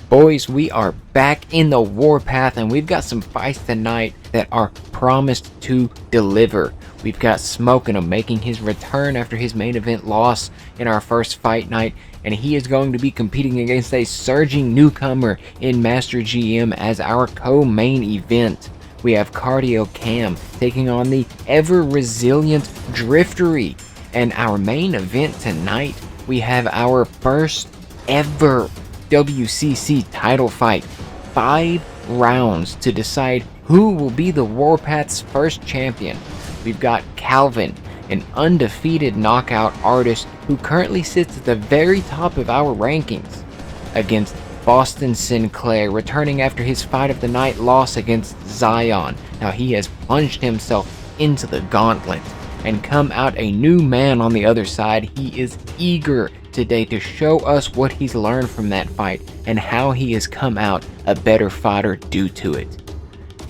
Boys, we are back in the warpath and we've got some fights tonight that are promised to deliver. We've got Smokinem making his return after his main event loss in our first fight night, and he is going to be competing against a surging newcomer in MasterGM as our co-main event. We have Cardio Cam taking on the ever-resilient Driftery, and our main event tonight, we have our first ever WCC title fight. 5 rounds to decide who will be the Warpath's first champion. We've got Calvin, an undefeated knockout artist who currently sits at the very top of our rankings, against Boston Sinclair, returning after his fight of the night loss against Zion. Now he has plunged himself into the gauntlet and come out a new man on the other side. He is eager today to show us what he's learned from that fight and how he has come out a better fighter due to it.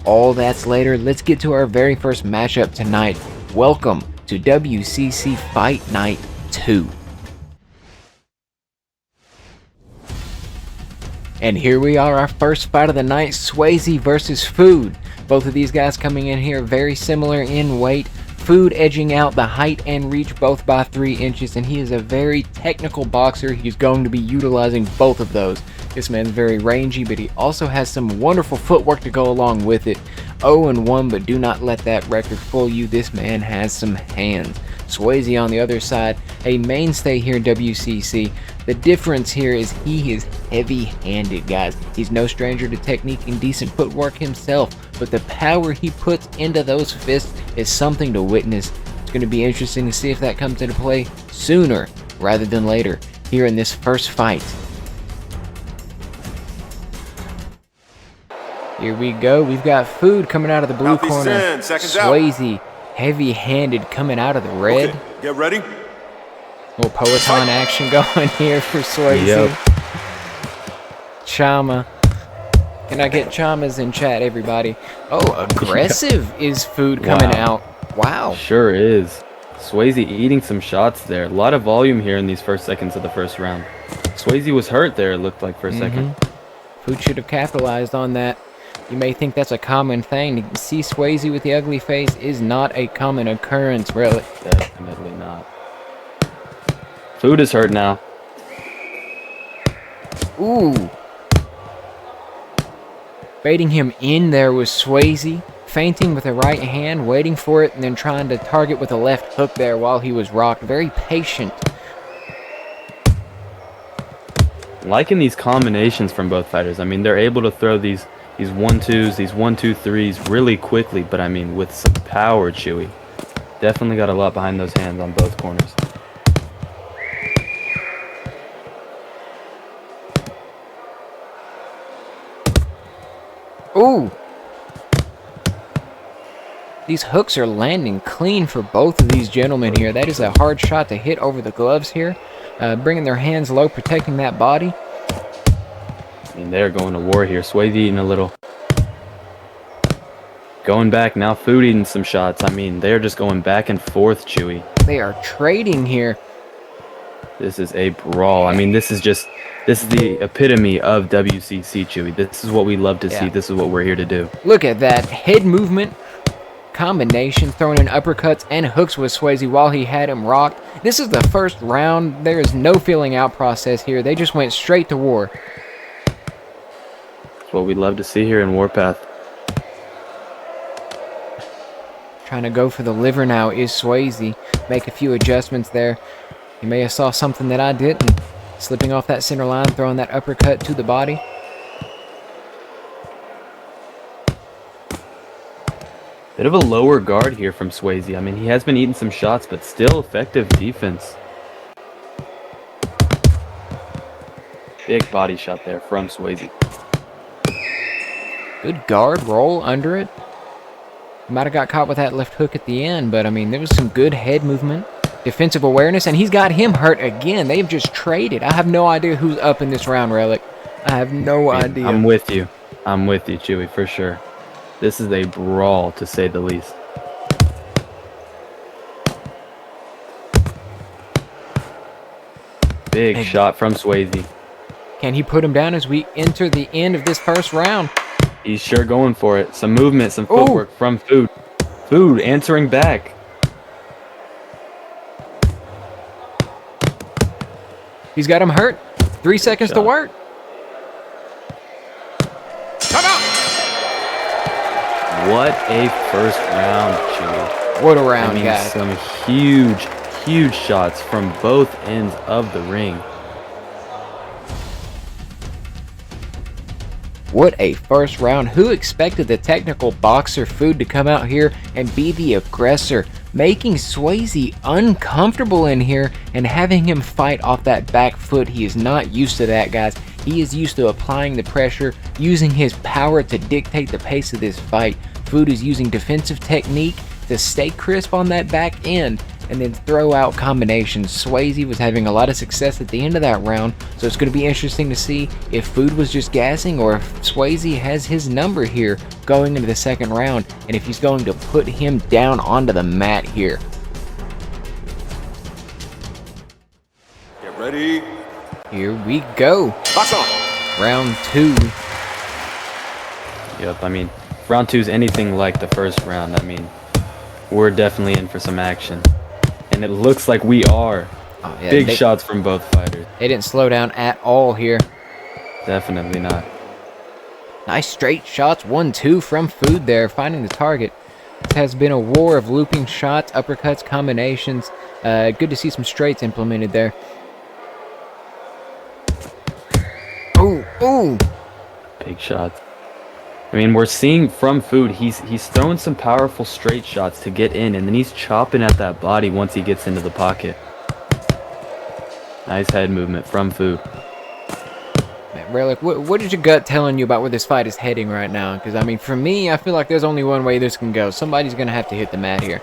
All that's later. Let's get to our very first matchup tonight. Welcome to WCC Fight Night 2. And here we are, our first fight of the night, Swayzee versus Food. Both of these guys coming in here very similar in weight. Food edging out the height and reach both by 3 inches, and he is a very technical boxer. He's going to be utilizing both of those. This man's very rangy, but he also has some wonderful footwork to go along with it. 0-1, but do not let that record fool you. This man has some hands. Swayzee on the other side, a mainstay here in WCC. The difference here is he is heavy-handed, guys. He's no stranger to technique and decent footwork himself, but the power he puts into those fists is something to witness. It's going to be interesting to see if that comes into play sooner rather than later here in this first fight. Here we go. We've got Food coming out of the blue corner. Swayzee, heavy-handed, coming out of the red. Okay, get ready. Little Poeton action going here for Swayzee. Yep. Chama. Can I get Chamas in chat, everybody? Oh, aggressive is Food coming out. Wow. Sure is. Swayzee eating some shots there. A lot of volume here in these first seconds of the first round. Swayzee was hurt there, it looked like, for a second. Food should have capitalized on that. You may think that's a common thing. To see Swayzee with the ugly face is not a common occurrence, really. Definitely not. Food is hurt now. Ooh. Baiting him in there was Swayzee. Feinting with the right hand, waiting for it, and then trying to target with a left hook there while he was rocked. Very patient. Liking these combinations from both fighters. I mean, they're able to throw these 1-2s, these 1-2-3s really quickly, but I mean, with some power, Chewie. Definitely got a lot behind those hands on both corners. Ooh! These hooks are landing clean for both of these gentlemen here. That is a hard shot to hit over the gloves here. Bringing their hands low, protecting that body. I mean, they're going to war here. Swayzee eating a little. Going back now, Food eating some shots. I mean, they're just going back and forth, Chewie. They are trading here. This is a brawl. I mean, this is the epitome of WCC, Chewie. This is what we love to see. This is what we're here to do. Look at that head movement combination, throwing in uppercuts and hooks with Swayzee while he had him rocked. This is the first round. There is no feeling out process here. They just went straight to war. That's what we love to see here in Warpath. Trying to go for the liver now is Swayzee. Make a few adjustments there. You may have saw something that I didn't. Slipping off that center line, throwing that uppercut to the body. Bit of a lower guard here from Swayzee. I mean, he has been eating some shots, but still effective defense. Big body shot there from Swayzee. Good guard roll under it. Might have got caught with that left hook at the end, but I mean, there was some good head movement, defensive awareness, and he's got him hurt again. They've just traded. I have no idea who's up in this round, Relic. I have no idea. I'm with you. I'm with you, Chewie, for sure. This is a brawl, to say the least. Big shot from Swayzee. Can he put him down as we enter the end of this first round? He's sure going for it. Some movement, some footwork from Food. Food answering back. He's got him hurt. 3 seconds to work. Come out! What a first round, Chewie. What a round, I mean, guys. some huge shots from both ends of the ring. What a first round. Who expected the technical boxer Food to come out here and be the aggressor, making Swayzee uncomfortable in here and having him fight off that back foot? He is not used to that, guys. He is used to applying the pressure, using his power to dictate the pace of this fight. Food is using defensive technique to stay crisp on that back end and then throw out combinations. Swayzee was having a lot of success at the end of that round, so it's going to be interesting to see if Food was just gassing or if Swayzee has his number here going into the second round, and if he's going to put him down onto the mat here. Get ready. Here we go. Box on. Round 2. Yep, I mean, round 2 is anything like the first round. I mean, we're definitely in for some action. And it looks like we are. Oh, yeah, Big shots from both fighters. They didn't slow down at all here. Definitely not. Nice straight shots, 1-2 from Food there, finding the target. This has been a war of looping shots, uppercuts, combinations. Good to see some straights implemented there. Ooh. Big shots. I mean, we're seeing from Food, he's throwing some powerful straight shots to get in, and then he's chopping at that body once he gets into the pocket. Nice head movement from Food. Man, Relic, what is your gut telling you about where this fight is heading right now? Because, I mean, for me, I feel like there's only one way this can go. Somebody's going to have to hit the mat here.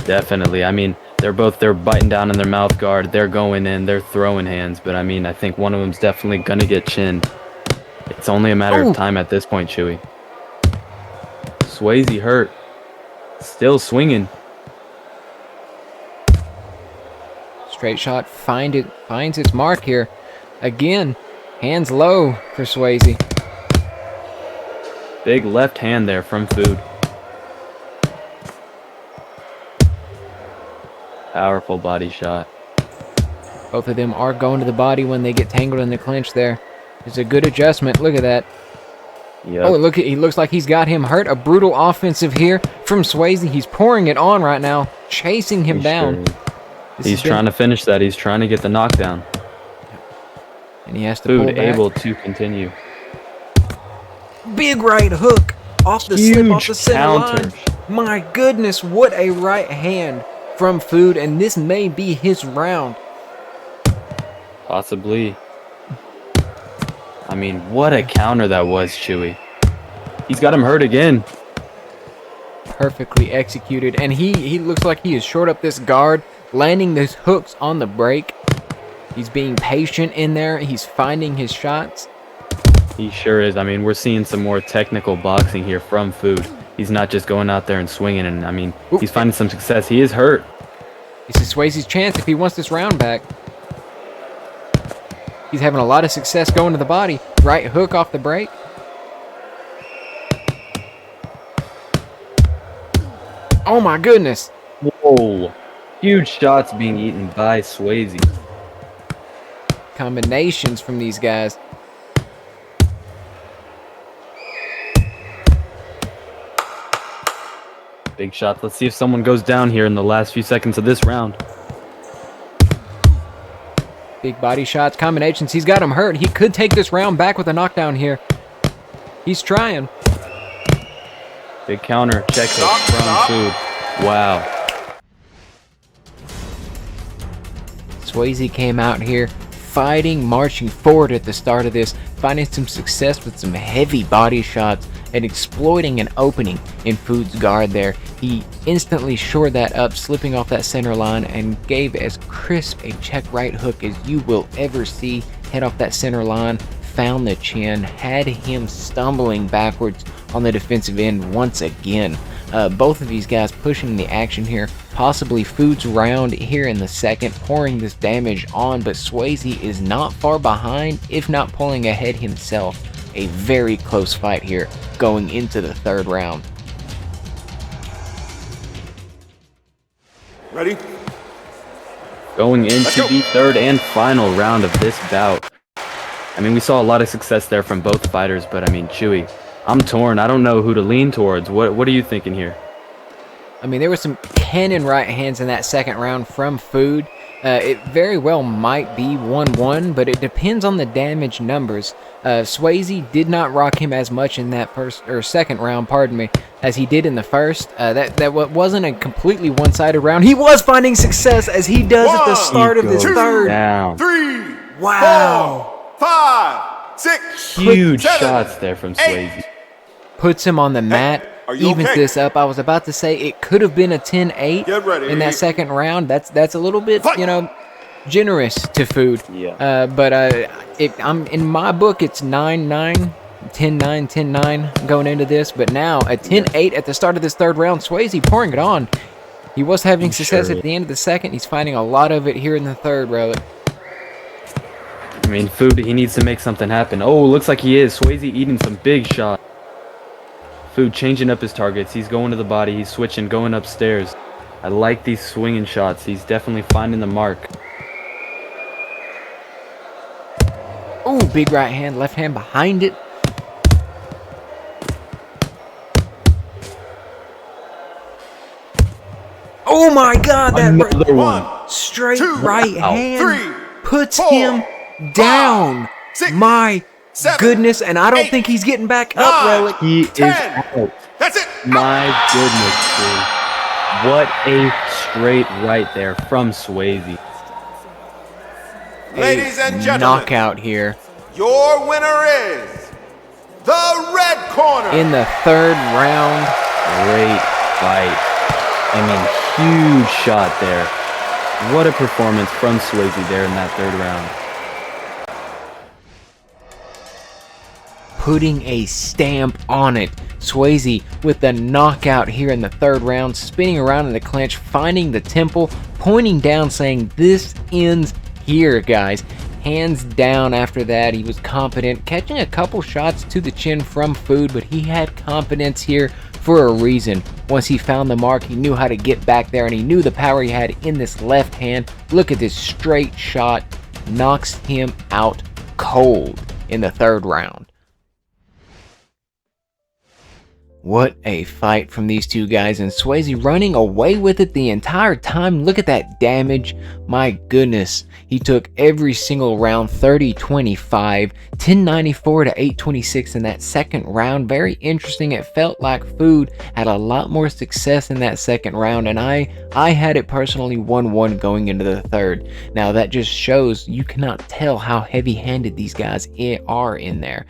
Definitely. I mean, they're biting down in their mouth guard. They're going in. They're throwing hands. But, I mean, I think one of them's definitely going to get chinned. It's only a matter of time at this point, Chewie. Swayzee hurt. Still swinging. Straight shot finds its mark here. Again, hands low for Swayzee. Big left hand there from Food. Powerful body shot. Both of them are going to the body when they get tangled in the clinch there. It's a good adjustment. Look at that. Yep. Oh, look, he looks like he's got him hurt. A brutal offensive here from Swayzee. He's pouring it on right now, chasing him down. Sure he's trying to finish that. He's trying to get the knockdown. And he has to pull Food back. able to continue. Big right hook off the slip off the center counter. line. My goodness, what a right hand from Food, and this may be his round. Possibly. I mean, what a counter that was, Chewie. He's got him hurt again. Perfectly executed, and he looks like he is short up this guard, landing those hooks on the break. He's being patient in there. He's finding his shots. He sure is. I mean, we're seeing some more technical boxing here from Food. He's not just going out there and swinging, and I mean, he's finding some success. He is hurt. This is Swayzee's chance if he wants this round back. He's having a lot of success going to the body. Right hook off the break. Oh my goodness. Whoa. Huge shots being eaten by Swayzee. Combinations from these guys. Big shots. Let's see if someone goes down here in the last few seconds of this round. Big body shots, combinations. He's got him hurt. He could take this round back with a knockdown here. He's trying. Big counter. Check hook from Food. Wow. Swayzee came out here fighting, marching forward at the start of this, finding some success with some heavy body shots and exploiting an opening in Food's guard there. He instantly shored that up, slipping off that center line, and gave as crisp a check right hook as you will ever see. Head off that center line, found the chin, had him stumbling backwards on the defensive end once again. Both of these guys pushing the action here. Possibly Food's round here in the second, pouring this damage on, but Swayzee is not far behind, if not pulling ahead himself. A very close fight here going into the third round. Ready? Going into the third and final round of this bout. I mean, we saw a lot of success there from both fighters, but I mean, Chewie, I'm torn. I don't know who to lean towards. What are you thinking here? I mean, there were some cannon right hands in that second round from Food. It very well might be 1-1, but it depends on the damage numbers. Swayzee did not rock him as much in that second round, pardon me, as he did in the first. That wasn't a completely one-sided round. He was finding success as he does at the start of this third. Down. 3, Wow. 4, 5, 6. Huge 7, shots there from Swayzee. Puts him on the mat. Are you Evens okay? this up. I was about to say it could have been a 10-8 Get ready. in that second round. That's a little bit, Fight. generous to Food. Yeah. But I'm in my book, it's 9-9, 10-9, 10-9 going into this. But now a 10-8 at the start of this third round. Swayzee pouring it on. He was having success at the end of the second. He's finding a lot of it here in the third row. I mean, Food, he needs to make something happen. Oh, looks like he is. Swayzee eating some big shots. Food changing up his targets. He's going to the body. He's switching, going upstairs. I like these swinging shots. He's definitely finding the mark. Oh, big right hand, left hand behind it. Oh my God, that Another one. straight 2, right wow. hand 3, puts 4, him down. 6, My 7, goodness, and I don't 8, think he's getting back up, 9. Relic. He is 10. out. That's it. My goodness, dude. What a straight right there from Swayzee. Ladies and gentlemen, Knockout here your winner is the red corner. in the third round. Great fight. I mean, huge shot there. What a performance from Swayzee there in that third round. Putting a stamp on it. Swayzee with the knockout here in the third round, spinning around in the clinch, finding the temple, pointing down, saying this ends here, guys. Hands down after that, he was competent, catching a couple shots to the chin from Food, but he had confidence here for a reason. Once he found the mark, he knew how to get back there, and he knew the power he had in this left hand. Look at this straight shot. Knocks him out cold in the third round. What a fight from these two guys, and Swayzee running away with it the entire time. Look at that damage. My goodness. He took every single round, 30-25, 1094 to 826 in that second round. Very interesting. It felt like Food had a lot more success in that second round, and I had it personally 1-1 going into the third. Now that just shows you cannot tell how heavy-handed these guys are in there.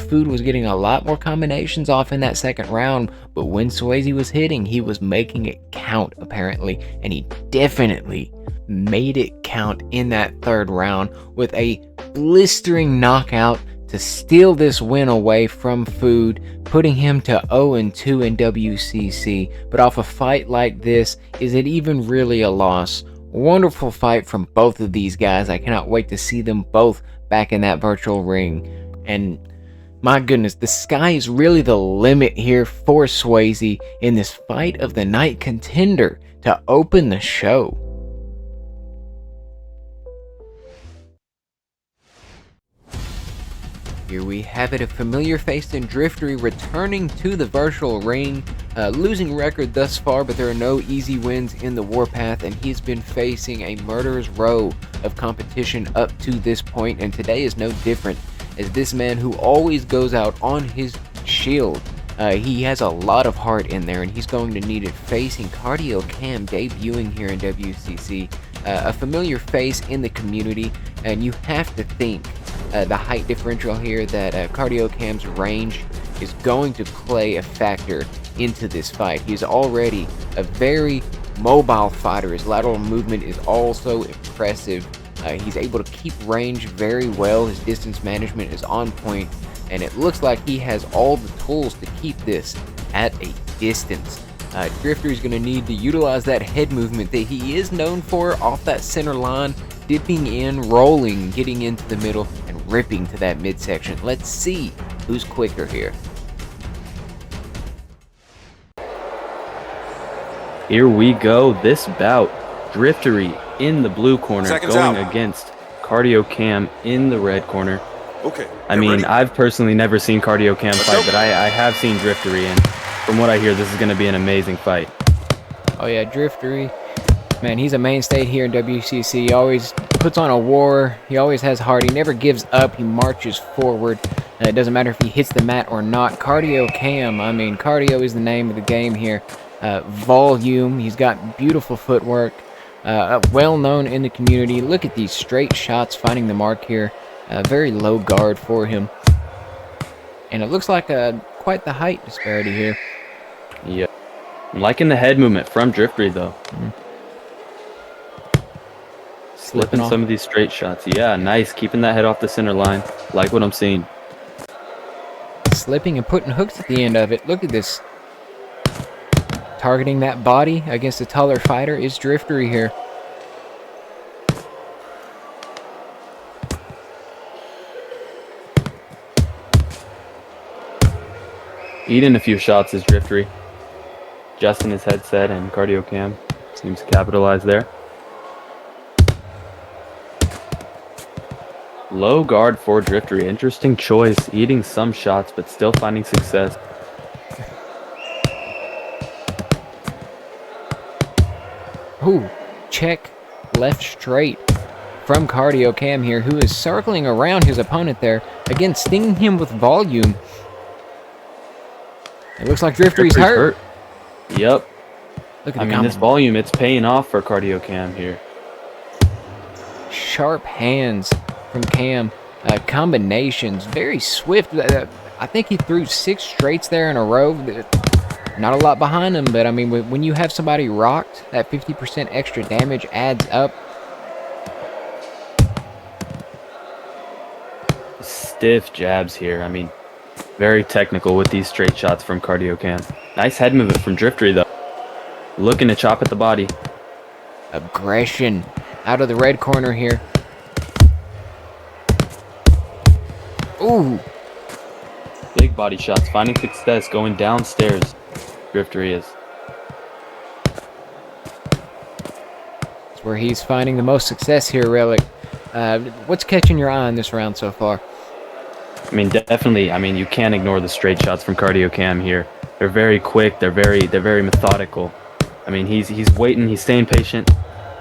Food was getting a lot more combinations off in that second round, but when Swayzee was hitting, he was making it count apparently, and he definitely made it count in that third round with a blistering knockout to steal this win away from Food, putting him to 0-2 in WCC. But off a fight like this, is it even really a loss? Wonderful fight from both of these guys. I cannot wait to see them both back in that virtual ring. And my goodness, the sky is really the limit here for Swayzee in this fight of the night contender to open the show. Here we have it, a familiar face in Driftery returning to the virtual ring. Losing record thus far, but there are no easy wins in the warpath, and he's been facing a murderer's row of competition up to this point, and today is no different, as this man who always goes out on his shield, he has a lot of heart in there, and he's going to need it facing Cardio Cam, debuting here in WCC. A familiar face in the community, and you have to think the height differential here, that Cardio Cam's range is going to play a factor into this fight. He's already a very mobile fighter. His lateral movement is also impressive. He's able to keep range very well. His distance management is on point, and it looks like he has all the tools to keep this at a distance. Drifter is going to need to utilize that head movement that he is known for off that center line, dipping in, rolling, getting into the middle, and ripping to that midsection. Let's see who's quicker here. Here we go. This bout, Driftery in the blue corner, Seconds going out. against Cardio Cam in the red corner. Okay. I mean, ready? I've personally never seen Cardio Cam Let's fight, go. but I have seen Driftery, and from what I hear, this is going to be an amazing fight. Oh yeah, Driftery, man, he's a mainstay here in WCC. He always puts on a war. He always has heart. He never gives up. He marches forward. It doesn't matter if he hits the mat or not. Cardio Cam, I mean, cardio is the name of the game here. Volume, he's got beautiful footwork. Well known in the community. Look at these straight shots finding the mark here. Very low guard for him. And it looks like quite the height disparity here. Yeah. I'm liking the head movement from Driftery, though. Slipping off. some of these straight shots. Yeah, nice. Keeping that head off the center line. Like what I'm seeing. Slipping and putting hooks at the end of it. Look at this. Targeting that body against a taller fighter is Driftery here. Eating a few shots is Driftery. Adjusting his headset, and Cardio Cam seems to capitalize there. Low guard for Driftery. Interesting choice. Eating some shots, but still finding success. Ooh, check left straight from Cardio Cam here, who is circling around his opponent there. Again, stinging him with volume. It looks like Driftery's hurt. Yep. Look at I the mean, this volume, it's paying off for Cardio Cam here. sharp hands from Cam. Combinations, very swift. I think he threw 6 straights there in a row. Not a lot behind him, but I mean, when you have somebody rocked, that 50% extra damage adds up. Stiff jabs here. I mean, very technical with these straight shots from Cardio Cam. Nice head movement from Driftery, though. Looking to chop at the body. Aggression out of the red corner here. Ooh. Big body shots, finding success, going downstairs. Driftery is. That's where he's finding the most success here, Relic. What's catching your eye in this round so far? I mean, definitely. I mean, you can't ignore the straight shots from Cardio Cam here. They're very quick. They're very methodical. I mean, he's waiting. He's staying patient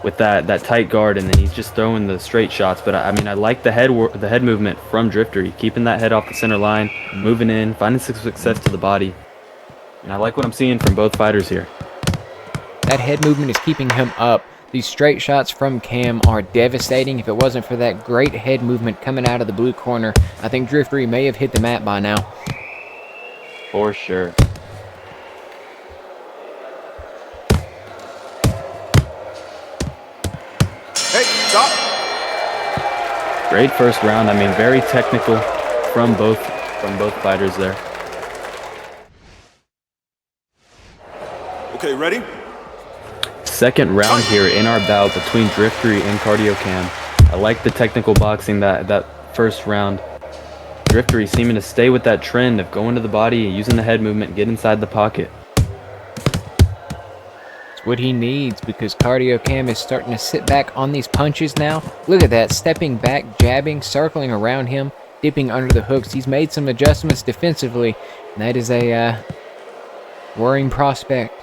with that tight guard, and then he's just throwing the straight shots. But I mean, I like the head movement from Driftery, keeping that head off the center line, moving in, finding success to the body. And I like what I'm seeing from both fighters here. That head movement is keeping him up. These straight shots from Cam are devastating. If it wasn't for that great head movement coming out of the blue corner, I think Driftery may have hit the mat by now. For sure. Hey, stop. Great first round. I mean, very technical from both fighters there. Okay, ready? Second round here in our bout between Driftery and Cardio Cam. I like the technical boxing that first round. Driftery seeming to stay with that trend of going to the body, using the head movement, get inside the pocket. It's what he needs, because Cardio Cam is starting to sit back on these punches now. Look at that, stepping back, jabbing, circling around him, dipping under the hooks. He's made some adjustments defensively, and that is a worrying prospect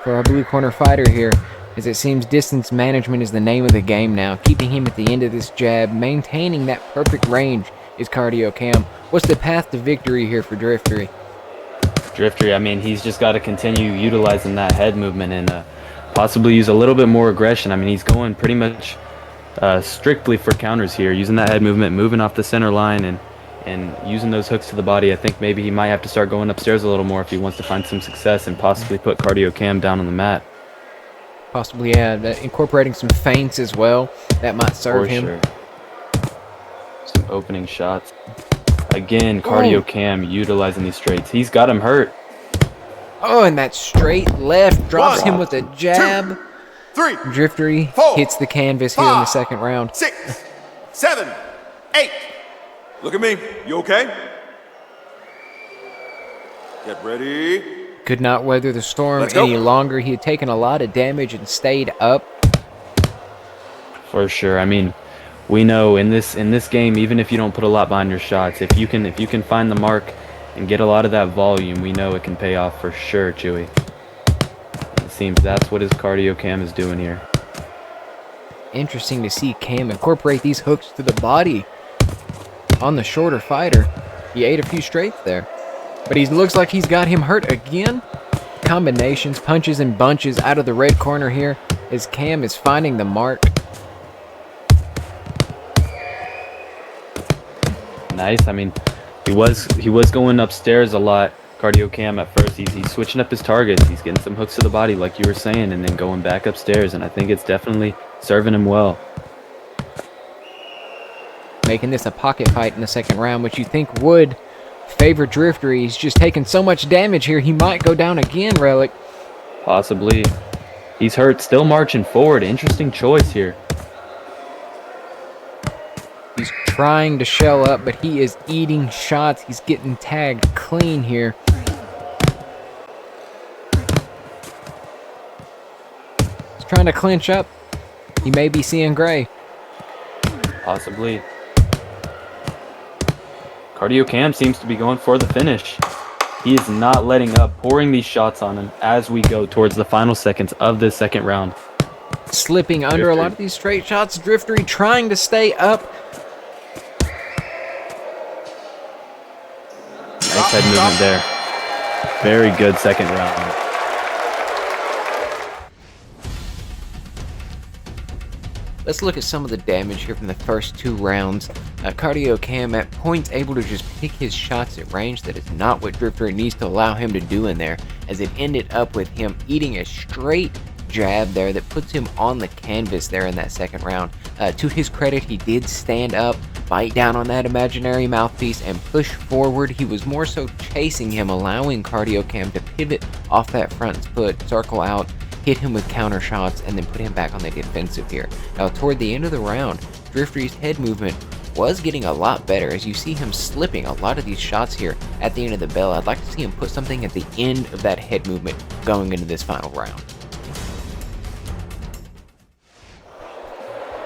for our blue corner fighter here, as it seems distance management is the name of the game now. Keeping him at the end of this jab, maintaining that perfect range is Cardio Cam. What's the path to victory here for Driftery? Driftery, I mean, he's just got to continue utilizing that head movement and possibly use a little bit more aggression. I mean, he's going pretty much strictly for counters here, using that head movement, moving off the center line, and using those hooks to the body. I think maybe he might have to start going upstairs a little more if he wants to find some success and possibly put Cardio Cam down on the mat. Possibly, yeah, incorporating some feints as well. That might serve him. Sure. Some opening shots. Again, Cardio Cam utilizing these straights. He's got him hurt. Oh, and that straight left drops him 1, with a jab. 2, 3, Driftery 4, hits the canvas here in the 5, second round. 6, 7, 8. Look at me. You okay? Get ready. Could not weather the storm Let's go. any longer. He had taken a lot of damage and stayed up. For sure. I mean, we know in this game, even if you don't put a lot behind your shots, if you can find the mark and get a lot of that volume, we know it can pay off for sure, Chewie. It seems that's what his cardio cam is doing here. Interesting to see Cam incorporate these hooks to the body on the shorter fighter. He ate a few straights there, but he looks like he's got him hurt again. Combinations, punches and bunches out of the red corner here as Cam is finding the mark. Nice. I mean, he was going upstairs a lot. Cardio cam at first. He's switching up his targets. He's getting some hooks to the body, like you were saying, and then going back upstairs. And I think it's definitely serving him well. Making this a pocket fight in the second round, which you think would favor Driftery. He's just taking so much damage here, he might go down again, Relic. Possibly. He's hurt, still marching forward. Interesting choice here. He's trying to shell up, but he is eating shots. He's getting tagged clean here. He's trying to clinch up. He may be seeing gray. Possibly. Cardio cam seems to be going for the finish. He is not letting up, pouring these shots on him as we go towards the final seconds of this second round. Slipping under a lot of these straight shots. Driftery trying to stay up. Nice head movement there. Very good second round. Let's look at some of the damage here from the first two rounds. Cardio Cam at points able to just pick his shots at range. That is not what Driftery needs to allow him to do in there, as it ended up with him eating a straight jab there that puts him on the canvas there in that second round. To his credit, he did stand up, bite down on that imaginary mouthpiece, and push forward. He was more so chasing him, allowing Cardio Cam to pivot off that front foot, circle out, hit him with counter shots, and then put him back on the defensive here. Now, toward the end of the round, Driftery's head movement was getting a lot better, as you see him slipping a lot of these shots here at the end of the bell. I'd like to see him put something at the end of that head movement going into this final round.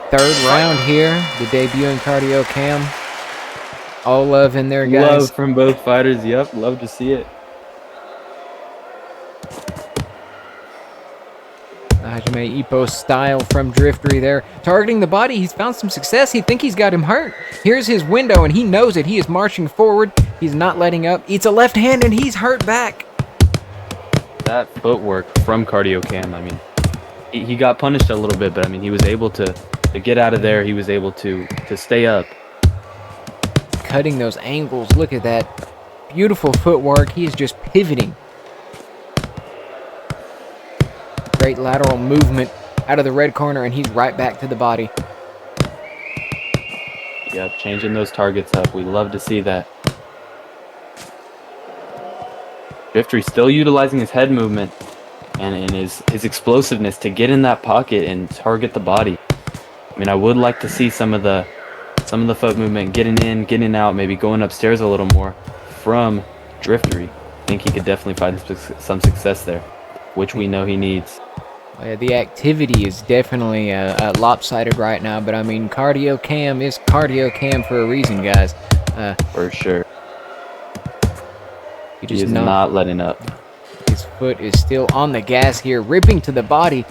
Third round here, the debuting Cardio Cam. All love in there, guys. Love from both fighters. Yep, love to see it. Hajime Ippo style from Driftery there. Targeting the body, he's found some success. He think he's got him hurt. Here's his window, and he knows it. He is marching forward. He's not letting up. Eats a left hand, and he's hurt back. That footwork from Cardio Cam, I mean, he got punished a little bit, but I mean, he was able to get out of there. He was able to stay up. Cutting those angles. Look at that. Beautiful footwork. He is just pivoting. Great lateral movement out of the red corner, and he's right back to the body. Yep, changing those targets up. We love to see that. Driftery still utilizing his head movement and his explosiveness to get in that pocket and target the body. I mean, I would like to see some of the foot movement, getting in, getting out, maybe going upstairs a little more from Driftery. I think he could definitely find some success there, which we know he needs. The activity is definitely lopsided right now, but I mean, Cardio Cam is Cardio Cam for a reason, guys. For sure. He is not letting up. His foot is still on the gas here, ripping to the body.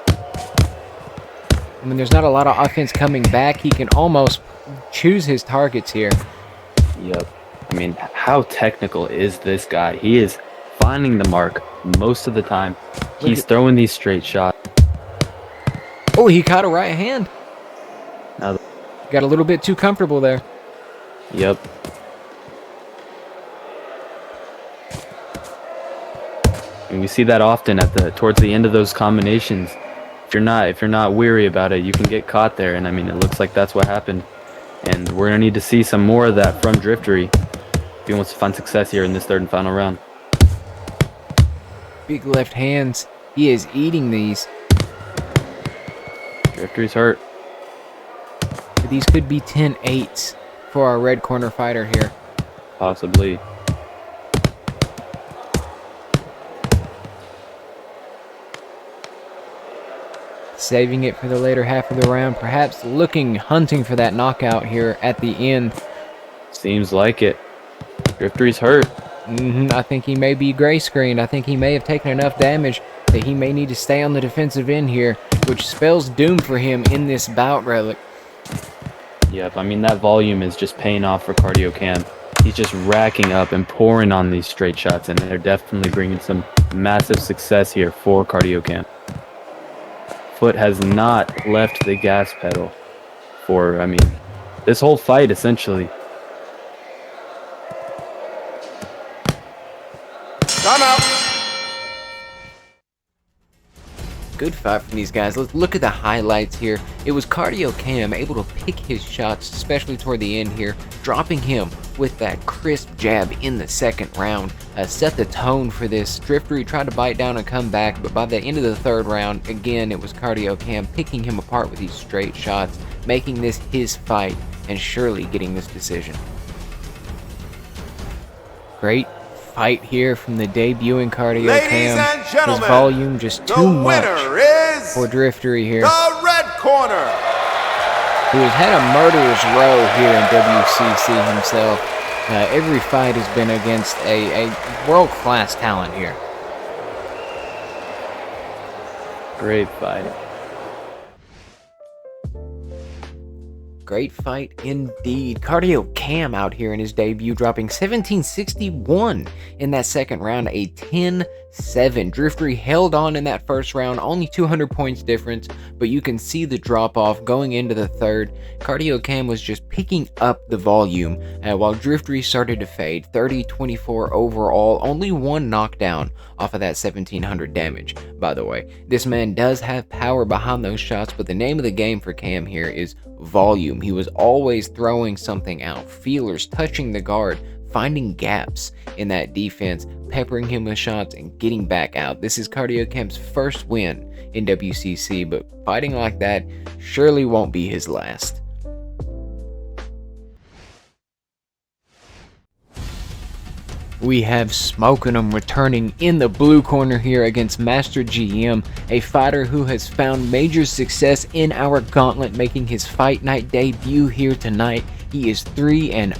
I mean, there's not a lot of offense coming back. He can almost choose his targets here. Yep. I mean, how technical is this guy? He is finding the mark most of the time. He's throwing these straight shots. Oh, he caught a right hand. Now, got a little bit too comfortable there. Yep. And we see that often towards the end of those combinations. If you're not weary about it, you can get caught there. And I mean, it looks like that's what happened. And we're gonna need to see some more of that from Driftery if he wants to find success here in this third and final round. big left hands. He is eating these. Driftery's hurt. But these could be 10-8s for our red corner fighter here. Possibly. Saving it for the later half of the round, perhaps hunting for that knockout here at the end. Seems like it. Driftery's hurt. I think he may be gray screened. I think he may have taken enough damage that he may need to stay on the defensive end here, which spells doom for him in this bout, Relic. Yep, I mean, that volume is just paying off for Cardio Cam. He's just racking up and pouring on these straight shots, and they're definitely bringing some massive success here for Cardio Cam. Foot has not left the gas pedal for, I mean, this whole fight, essentially. Time out. Good fight from these guys. Let's look at the highlights here. It was Cardio Cam able to pick his shots, especially toward the end here, dropping him with that crisp jab in the second round. Set the tone for this. Driftery tried to bite down and come back, but by the end of the third round, again, it was Cardio Cam picking him apart with these straight shots, making this his fight, and surely getting this decision. Great fight here from the debuting Cardio Ladies Cam. and gentlemen, His volume just too much for Driftery here, the red corner. who has had a murderer's row here in WCC himself. Every fight has been against a world-class talent here. Great fight. Great fight indeed. Cardio Cam out here in his debut, dropping 1761 in that second round, a 10-7. Driftery held on in that first round, only 200 points difference, but you can see the drop-off going into the third. Cardio Cam was just picking up the volume, while Driftery started to fade. 30-24 overall, only one knockdown off of that 1700 damage, by the way. This man does have power behind those shots, but the name of the game for Cam here is volume. He was always throwing something out, feelers, touching the guard, finding gaps in that defense, peppering him with shots, and getting back out. This is Cardio Cam's first win in WCC, but fighting like that surely won't be his last. We have Smokinem returning in the blue corner here against MasterGM, a fighter who has found major success in our gauntlet, making his fight night debut here tonight. He is 3-0.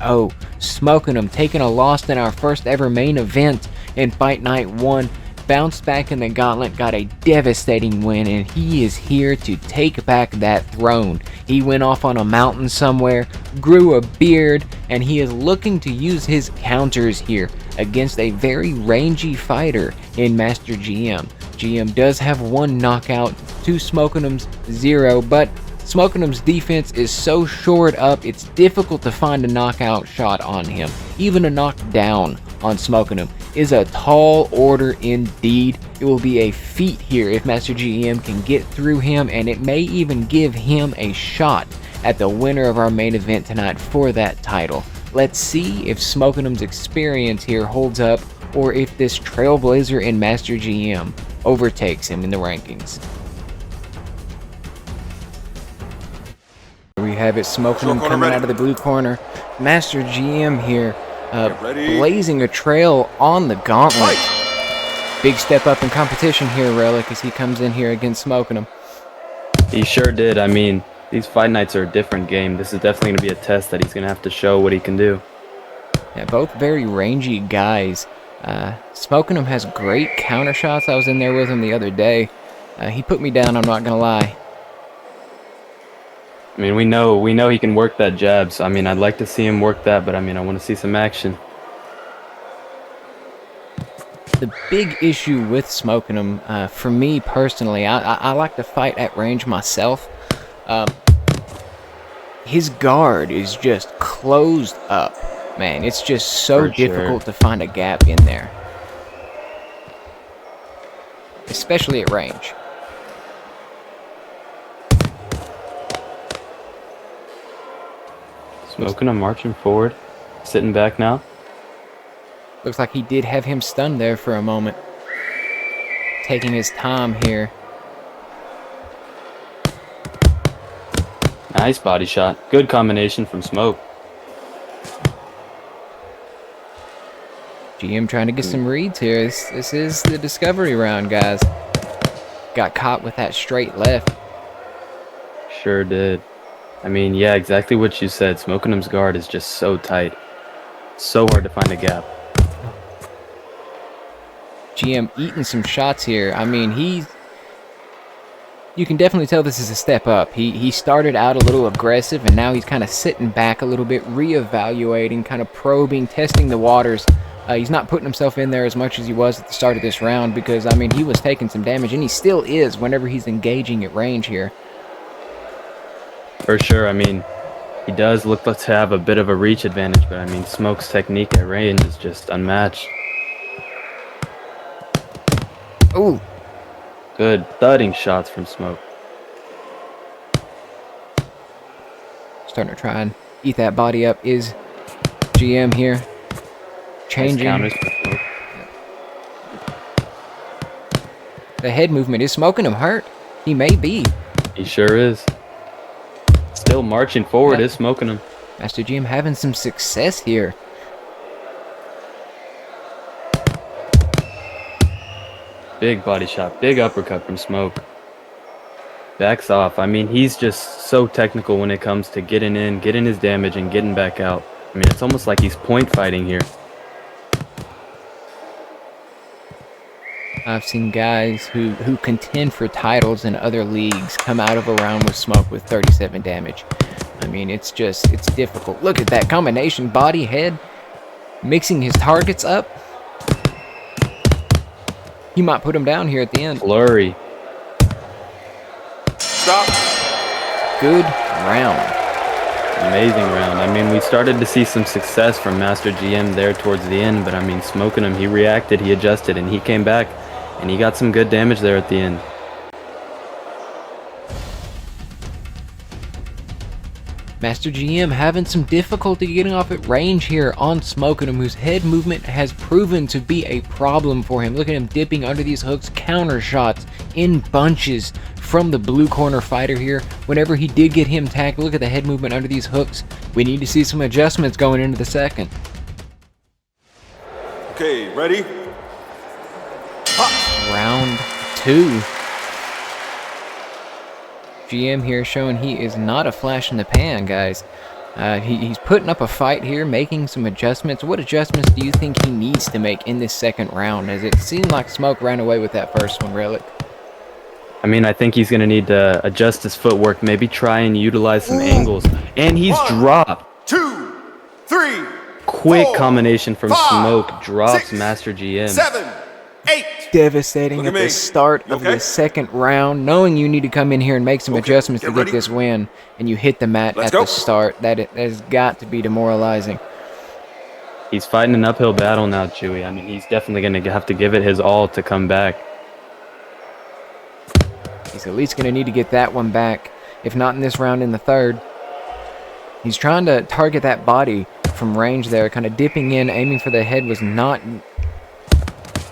Smokinem taking a loss in our first ever main event in Fight Night 1. Bounced back in the gauntlet, got a devastating win, and he is here to take back that throne. He went off on a mountain somewhere, grew a beard, and he is looking to use his counters here against a very rangy fighter in MasterGM. GM does have one knockout to Smokinim's 0, but Smokinim's defense is so shored up, it's difficult to find a knockout shot on him. Even a knockdown on Smokinem is a tall order indeed. It will be a feat here if MasterGM can get through him, and it may even give him a shot at the winner of our main event tonight for that title. Let's see if Smokinim's experience here holds up, or if this trailblazer in MasterGM overtakes him in the rankings. We have it, Smokinem coming out of the blue corner. MasterGM here, blazing a trail on the gauntlet. Big step up in competition here, Relic, as he comes in here against Smokinem. He sure did. I mean, these fight nights are a different game. This is definitely going to be a test that he's going to have to show what he can do. Yeah, both very rangy guys. Smokinem has great counter shots. I was in there with him the other day. He put me down, I'm not going to lie. I mean, we know he can work that jab, so I mean, I'd like to see him work that, but I mean, I want to see some action. The big issue with Smokinem, for me personally, I like to fight at range myself. His guard is just closed up, man. It's just so difficult to find a gap in there, especially at range. Smokinem marching forward, sitting back now. Looks like he did have him stunned there for a moment. taking his time here. Nice body shot. Good combination from Smoke. GM trying to get some reads here. This is the discovery round, guys. Got caught with that straight left. Sure did. I mean, yeah, exactly what you said. Smokinim's guard is just so tight. So hard to find a gap. GM eating some shots here. I mean, you can definitely tell this is a step up. He started out a little aggressive, and now he's kind of sitting back a little bit, reevaluating, kind of probing, testing the waters. He's not putting himself in there as much as he was at the start of this round because, I mean, he was taking some damage, and he still is whenever he's engaging at range here. For sure. I mean, he does look to have a bit of a reach advantage, but I mean, Smoke's technique at range is just unmatched. Ooh. Good thudding shots from Smoke. Starting to try and eat that body up is GM here. Changing. Nice counters for Smoke. The head movement is smoking him hurt. He may be. He sure is. Still marching forward is Smoking him. Master GM having some success here. Big body shot, big uppercut from Smoke. Backs off. I mean, he's just so technical when it comes to getting in, getting his damage, and getting back out. I mean, it's almost like he's point fighting here. I've seen guys who contend for titles in other leagues come out of a round with Smoke with 37 damage. I mean, it's difficult. Look at that combination, body, head, mixing his targets up. He might put him down here at the end. Flurry. Stop. Good round. Amazing round. I mean, we started to see some success from Master GM there towards the end, but I mean, Smoking him, he reacted, he adjusted, and he came back, and he got some good damage there at the end. Master GM having some difficulty getting off at range here on Smokinem, whose head movement has proven to be a problem for him. Look at him dipping under these hooks, counter shots in bunches from the blue corner fighter here. Whenever he did get him tagged, look at the head movement under these hooks. We need to see some adjustments going into the second. Okay, ready? Round 2. GM here showing he is not a flash in the pan, guys. He's putting up a fight here, making some adjustments. What adjustments do you think he needs to make in this second round? As it seemed like Smoke ran away with that first one, Relic. I mean, I think he's going to need to adjust his footwork, maybe try and utilize some angles. And he's dropped. 2, 3, Quick 4, combination from 5, Smoke. Drops 6, Master GM. 7, 8. Devastating Look at at me. the start You of okay? the second round, knowing you need to come in here and make some adjustments get to get ready. this win, and you hit the mat Let's at go. the start. That has got to be demoralizing. He's fighting an uphill battle now, Chewie. I mean, he's definitely going to have to give it his all to come back. He's at least going to need to get that one back, if not in this round, in the third. He's trying to target that body from range there, kind of dipping in, aiming for the head, was not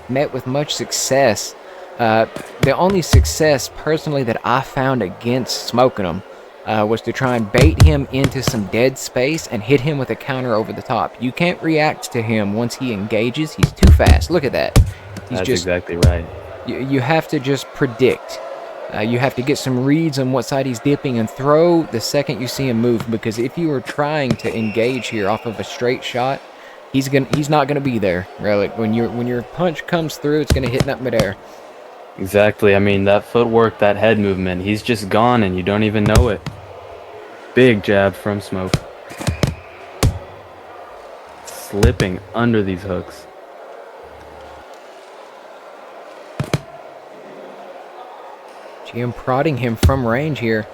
met with much success. The only success, personally, that I found against Smoking him was to try and bait him into some dead space and hit him with a counter over the top. You can't react to him once he engages. He's too fast. Look at that. That's exactly right. You have to just predict. You have to get some reads on what side he's dipping and throw the second you see him move, because if you are trying to engage here off of a straight shot, he's not gonna be there, Relic. When your punch comes through, it's gonna hit nothing but air. Exactly. I mean, that footwork, that head movement, he's just gone and you don't even know it. Big jab from Smoke. Slipping under these hooks. GM prodding him from range here,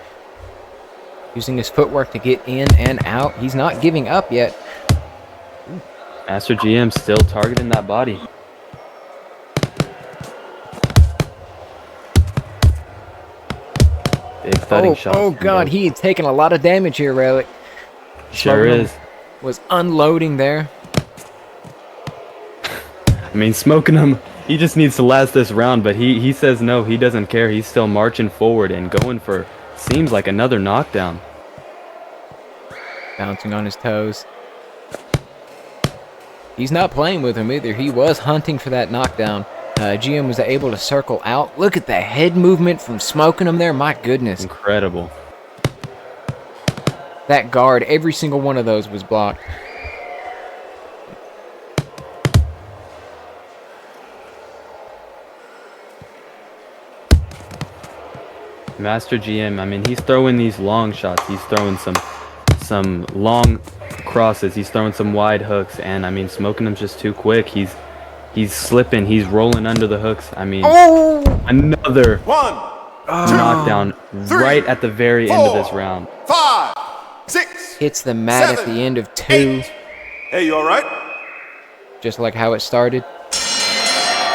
using his footwork to get in and out. He's not giving up yet. Master GM still targeting that body. Big thudding shot. Oh God, he had taken a lot of damage here, Relic. Sure Smokinem is. was unloading there. I mean, Smoking him, He just needs to last this round, but he says no, he doesn't care. He's still marching forward and going for, seems like another knockdown. Bouncing on his toes. He's not playing with him either. He was hunting for that knockdown. GM was able to circle out. Look at the head movement from Smokinem there. My goodness. Incredible. That guard, every single one of those was blocked. MasterGM, I mean, he's throwing these long shots. He's throwing some long crosses. He's throwing some wide hooks, and I mean, Smokinim's just too quick. He's slipping. He's rolling under the hooks. I mean, another knockdown right at the very end of this round. 5, 6. Hits the mat at the end of 2. Hey, you all right? Just like how it started.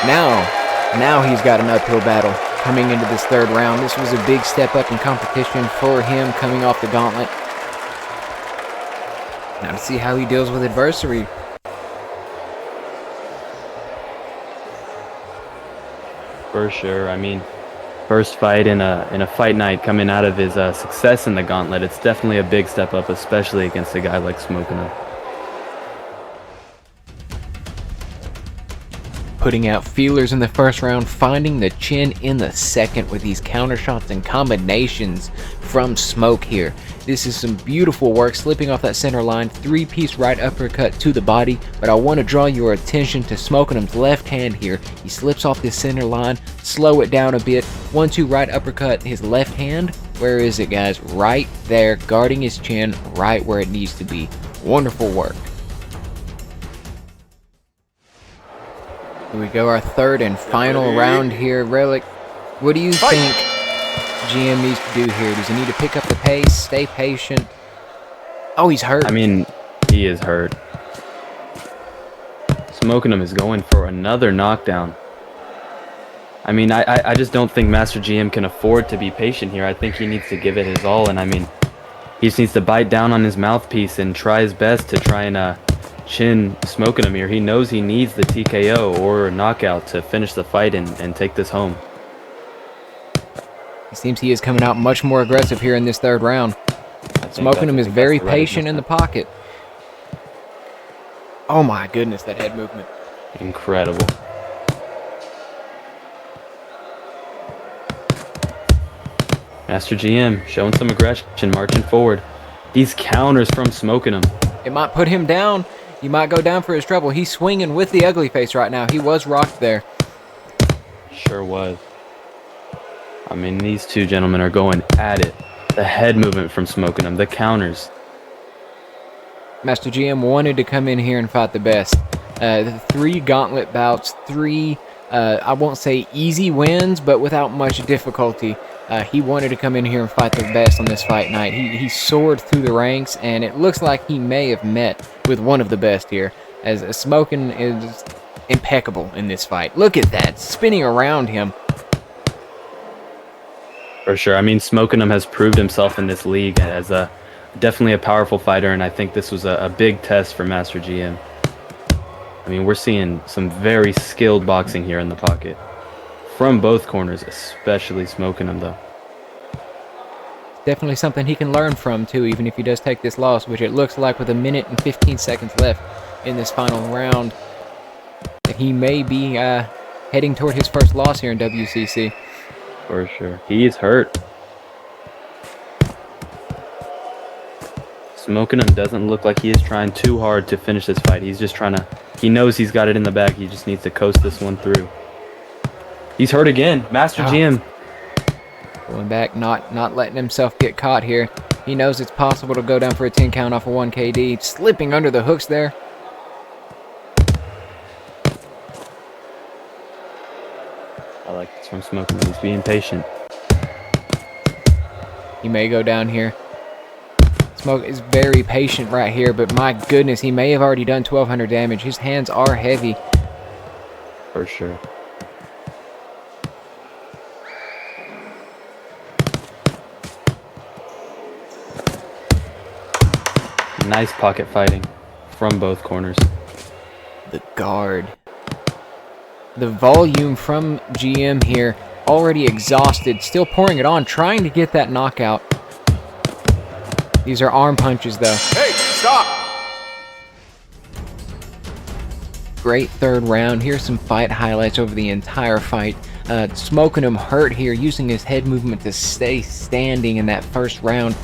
Now he's got an uphill battle coming into this third round. This was a big step up in competition for him coming off the gauntlet. Now to see how he deals with adversity. For sure. I mean, first fight in a fight night coming out of his success in the gauntlet. It's definitely a big step up, especially against a guy like Smokinem. Putting out feelers in the first round, finding the chin in the second with these counter shots and combinations from Smoke here. This is some beautiful work, slipping off that center line, 3-piece right uppercut to the body, but I want to draw your attention to Smokinim's left hand here. He slips off this center line, slow it down a bit, 1-2 right uppercut, his left hand, where is it guys? Right there, guarding his chin, right where it needs to be. Wonderful work. Here we go, our third and final round here. Relic, what do you think GM needs to do here? Does he need to pick up the pace, stay patient? Oh, he's hurt. I mean, he is hurt. Smokinem is going for another knockdown. I mean, I just don't think MasterGM can afford to be patient here. I think he needs to give it his all, and I mean, he just needs to bite down on his mouthpiece and try his best to try and chin Smokinem here. He knows he needs the TKO or knockout to finish the fight and take this home. It seems he is coming out much more aggressive here in this third round. Smokinem is very patient in the pocket. Oh my goodness, that head movement. Incredible. MasterGM showing some aggression, marching forward. These counters from Smokinem. It might put him down. He might go down for his trouble. He's swinging with the ugly face right now. He was rocked there. Sure was. I mean, these two gentlemen are going at it. The head movement from Smokinem, the counters. MasterGM wanted to come in here and fight the best. 3 gauntlet bouts, 3, I won't say easy wins, but without much difficulty. He wanted to come in here and fight the best on this fight night. He soared through the ranks, and it looks like he may have met with one of the best here, as Smokinem is impeccable in this fight. Look at that, spinning around him. For sure. I mean, Smokinem has proved himself in this league as definitely a powerful fighter, and I think this was a big test for MasterGM. I mean, we're seeing some very skilled boxing here in the pocket. From both corners, especially Smokinem, though. Definitely something he can learn from, too, even if he does take this loss, which it looks like with 1 minute and 15 seconds left in this final round, that he may be heading toward his first loss here in WCC. For sure. He is hurt. Smokinem doesn't look like he is trying too hard to finish this fight. He's just trying to... He knows he's got it in the bag. He just needs to coast this one through. He's hurt again. MasterGM. Going back, not letting himself get caught here. He knows it's possible to go down for a 10 count off of 1 KD. Slipping under the hooks there. I like this from Smokinem. He's being patient. He may go down here. Smoke is very patient right here, but my goodness, he may have already done 1,200 damage. His hands are heavy. For sure. Nice pocket fighting from both corners. The guard. The volume from GM here, already exhausted, still pouring it on, trying to get that knockout. These are arm punches, though. Hey, stop! Great third round. Here's some fight highlights over the entire fight. Smokinem hurt here, using his head movement to stay standing in that first round.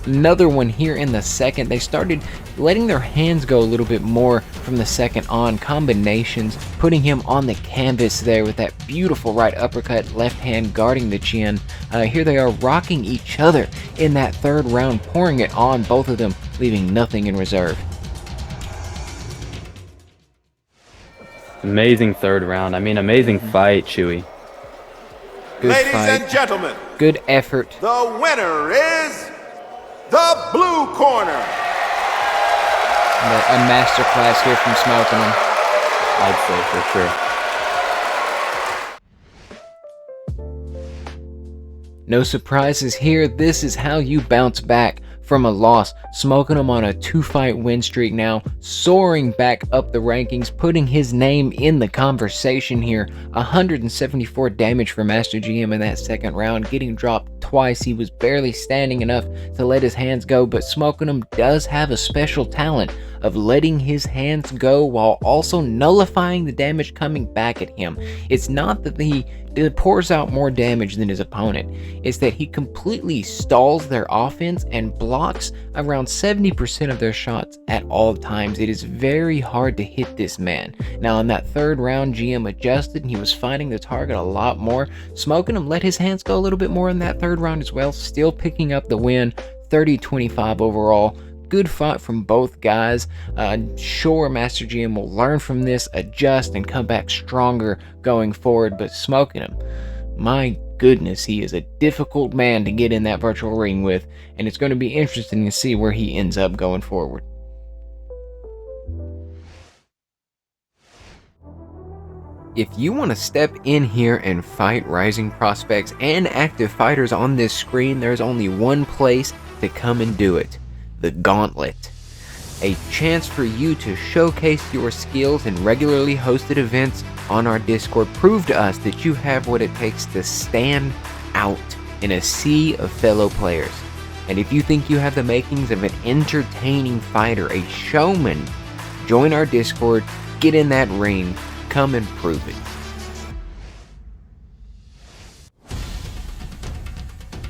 Another one here in the second. They started letting their hands go a little bit more from the second on. Combinations, putting him on the canvas there with that beautiful right uppercut, left hand guarding the chin. Here they are rocking each other in that third round, pouring it on both of them, leaving nothing in reserve. Amazing third round. I mean, amazing fight, Chewie. Good Ladies fight. and gentlemen, Good effort. the winner is the blue corner. A masterclass here from Smokinem. I'd say for sure. No surprises here. This is how you bounce back from a loss. Smokinem on a 2-fight win streak now, soaring back up the rankings, putting his name in the conversation here. 174 damage for MasterGM in that second round, getting dropped twice. He was barely standing enough to let his hands go, but Smokinem does have a special talent of letting his hands go while also nullifying the damage coming back at him. It's not that he pours out more damage than his opponent, it's that he completely stalls their offense and blocks around 70% of their shots at all times. It is very hard to hit this man. Now in that third round, GM adjusted and he was finding the target a lot more. Smokinem let his hands go a little bit more in that third round as well, still picking up the win, 30-25 overall. Good fight from both guys. Sure, MasterGM will learn from this, adjust, and come back stronger going forward, but Smokinem, my goodness, he is a difficult man to get in that virtual ring with, and it's going to be interesting to see where he ends up going forward. If you want to step in here and fight rising prospects and active fighters on this screen, there's only one place to come and do it. The Gauntlet. A chance for you to showcase your skills in regularly hosted events on our Discord. Prove to us that you have what it takes to stand out in a sea of fellow players. And if you think you have the makings of an entertaining fighter, a showman, join our Discord, get in that ring, come and prove it.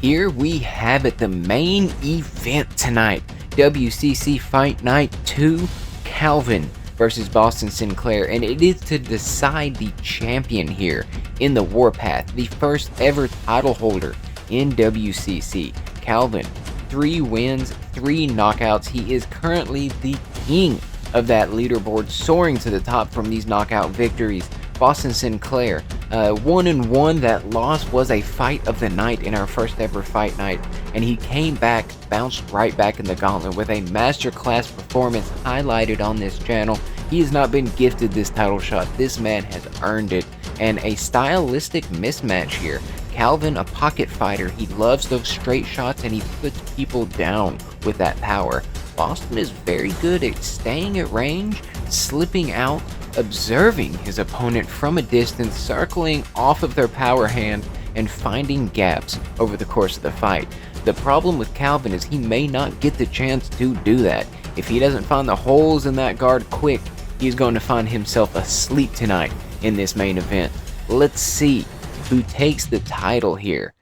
Here we have it, the main event tonight. WCC Fight Night 2, Calvin versus Boston Sinclair, and it is to decide the champion here in the Warpath, the first ever title holder in WCC. Calvin, 3 wins, 3 knockouts. He is currently the king of that leaderboard, soaring to the top from these knockout victories. Boston Sinclair, 1-1. That loss was a fight of the night in our first ever fight night, and he came back, bounced right back in the gauntlet with a masterclass performance highlighted on this channel. He has not been gifted this title shot. This man has earned it, and a stylistic mismatch here. Calvin, a pocket fighter, he loves those straight shots and he puts people down with that power. Boston is very good at staying at range, slipping out, observing his opponent from a distance, circling off of their power hand, and finding gaps over the course of the fight. The problem with Calvin is he may not get the chance to do that. If he doesn't find the holes in that guard quick, he's going to find himself asleep tonight in this main event. Let's see who takes the title here.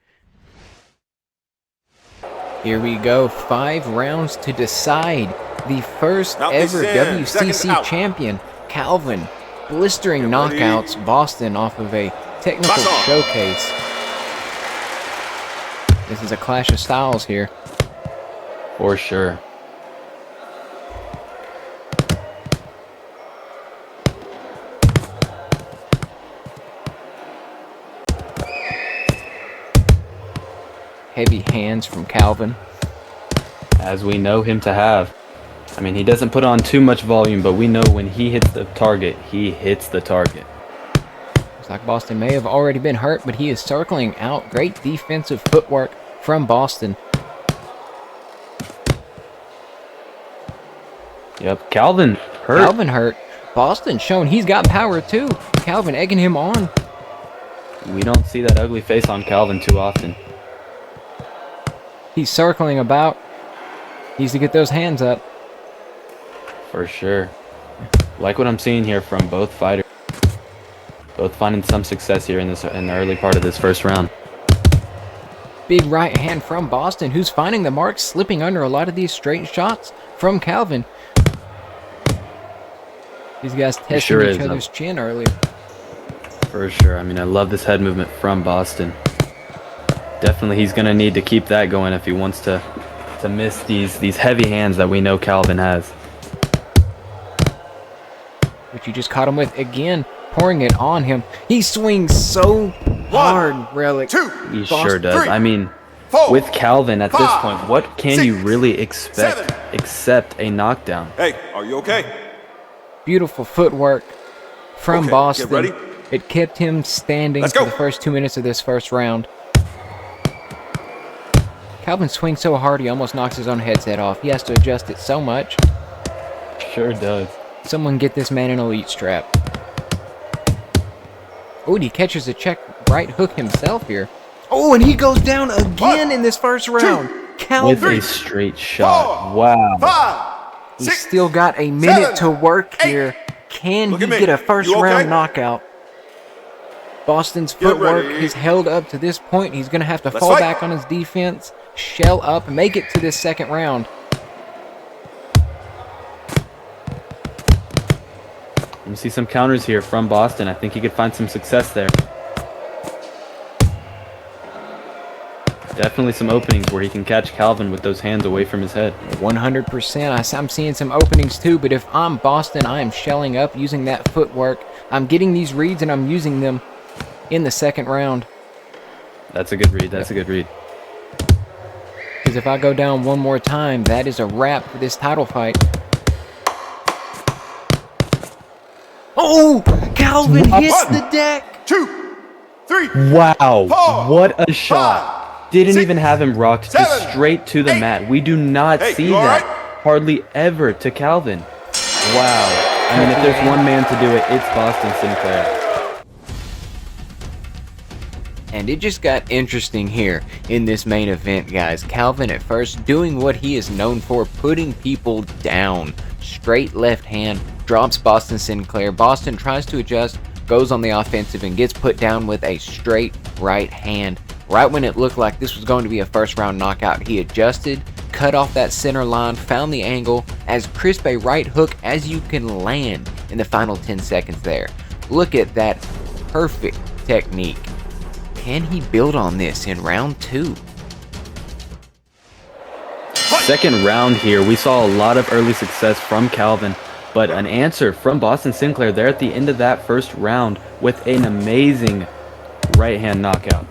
Here we go, 5 rounds to decide the first ever WCC champion. Calvin, blistering knockouts Boston off of a technical showcase. This is a clash of styles here. For sure. Heavy hands from Calvin. As we know him to have. I mean, he doesn't put on too much volume, but we know when he hits the target, he hits the target. Looks like Boston may have already been hurt, but he is circling out. Great defensive footwork from Boston. Yep, Calvin hurt. Calvin hurt. Boston showing he's got power too. Calvin egging him on. We don't see that ugly face on Calvin too often. He's circling about. Needs to get those hands up. For sure. Like what I'm seeing here from both fighters. Both finding some success here in the early part of this first round. Big right hand from Boston, who's finding the mark, slipping under a lot of these straight shots from Calvin. These guys testing each other's chin earlier. For sure. I mean, I love this head movement from Boston. Definitely he's going to need to keep that going if he wants to miss these heavy hands that we know Calvin has. Which you just caught him with again, pouring it on him. He swings so hard, Relic. He sure does. I mean, with Calvin at this point, what can you really expect except a knockdown? Hey, are you okay? Beautiful footwork from Boston. Get ready. It kept him standing for the first 2 minutes of this first round. Calvin swings so hard he almost knocks his own headset off. He has to adjust it so much. Sure does. Someone get this man an elite strap. Oh, he catches a check right hook himself here. Oh, and he goes down again in this first round. Calvin. With a straight shot. Wow. He's still got a minute to work here. Can he get a first round knockout? Boston's footwork is held up to this point. He's going to have to fall back on his defense, shell up, make it to this second round. You see some counters here from Boston. I think he could find some success there. Definitely some openings where he can catch Calvin with those hands away from his head. 100%. I'm seeing some openings too, but if I'm Boston, I am shelling up using that footwork. I'm getting these reads and I'm using them in the second round. That's a good read. That's a good read. Because if I go down one more time, that is a wrap for this title fight. Oh! Calvin hits the deck! 2, 3. Wow. What a shot. Didn't even have him rocked, just straight to the mat. We do not see that hardly ever to Calvin. Wow. I mean, if there's one man to do it, it's Boston Sinclair. And it just got interesting here in this main event, guys. Calvin at first doing what he is known for, putting people down. Straight left hand, drops Boston Sinclair. Boston tries to adjust, goes on the offensive, and gets put down with a straight right hand. Right when it looked like this was going to be a first round knockout, he adjusted, cut off that center line, found the angle, as crisp a right hook as you can land in the final 10 seconds there. Look at that perfect technique. Can he build on this in round 2? Second round here, we saw a lot of early success from Calvin, but an answer from Boston Sinclair there at the end of that first round with an amazing right hand knockout.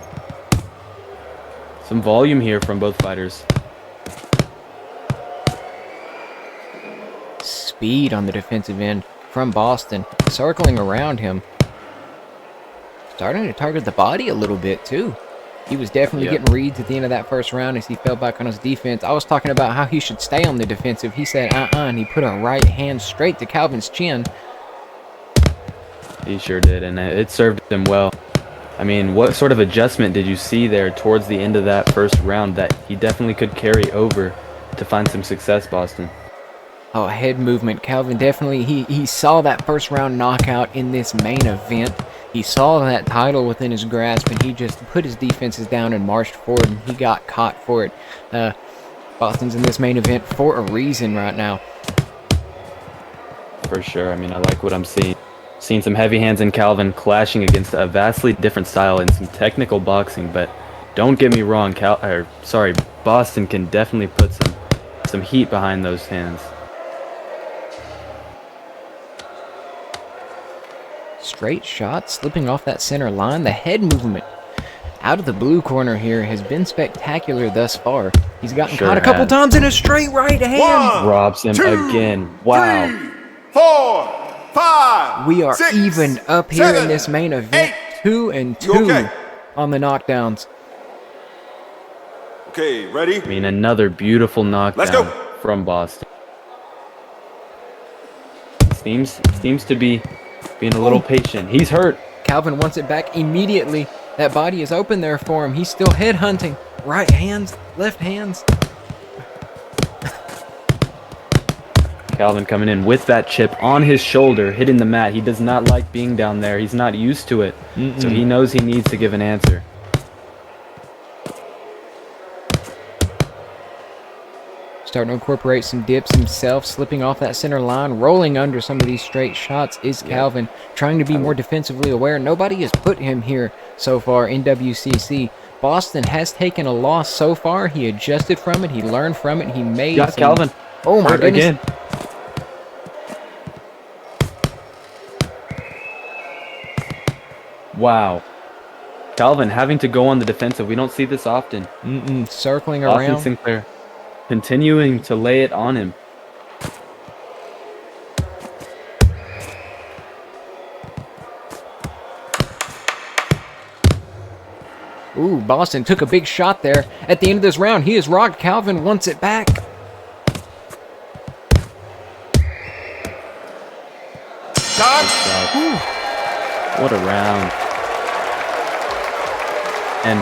Some volume here from both fighters. Speed on the defensive end from Boston, circling around him. Starting to target the body a little bit too. He was definitely getting reads at the end of that first round as he fell back on his defense. I was talking about how he should stay on the defensive. He said, and he put a right hand straight to Calvin's chin. He sure did, and it served him well. I mean, what sort of adjustment did you see there towards the end of that first round that he definitely could carry over to find some success, Boston? Oh, head movement. Calvin definitely, he saw that first round knockout in this main event. He saw that title within his grasp, and he just put his defenses down and marched forward, and he got caught for it. Boston's in this main event for a reason right now. For sure. I mean, I like what I'm seeing. Seeing some heavy hands in Calvin clashing against a vastly different style and some technical boxing, but don't get me wrong, Boston can definitely put some heat behind those hands. Straight shot, slipping off that center line. The head movement out of the blue corner here has been spectacular thus far. He's gotten caught a couple times in a straight right hand. Robs him again. Wow. 3, 4, 5. We are 6, even up here 7, in this main event. 8. 2 and 2 on the knockdowns. Okay, ready? I mean, another beautiful knockdown from Boston. Seems to be being a little patient. He's hurt. Calvin wants it back immediately. That body is open there for him. He's still head hunting. Right hands, left hands. Calvin coming in with that chip on his shoulder, hitting the mat. He does not like being down there. He's not used to it. So he knows he needs to give an answer. Starting to incorporate some dips himself, slipping off that center line, rolling under some of these straight shots is Calvin, trying to be more defensively aware. Nobody has put him here so far in WCC. Boston has taken a loss so far. He adjusted from it. He learned from it. He made Got Calvin. Oh my goodness. Again. Wow. Calvin having to go on the defensive. We don't see this often. Circling Boston around. Sinclair continuing to lay it on him. Ooh, Boston took a big shot there. At the end of this round, he is rocked. Calvin wants it back. What a round. And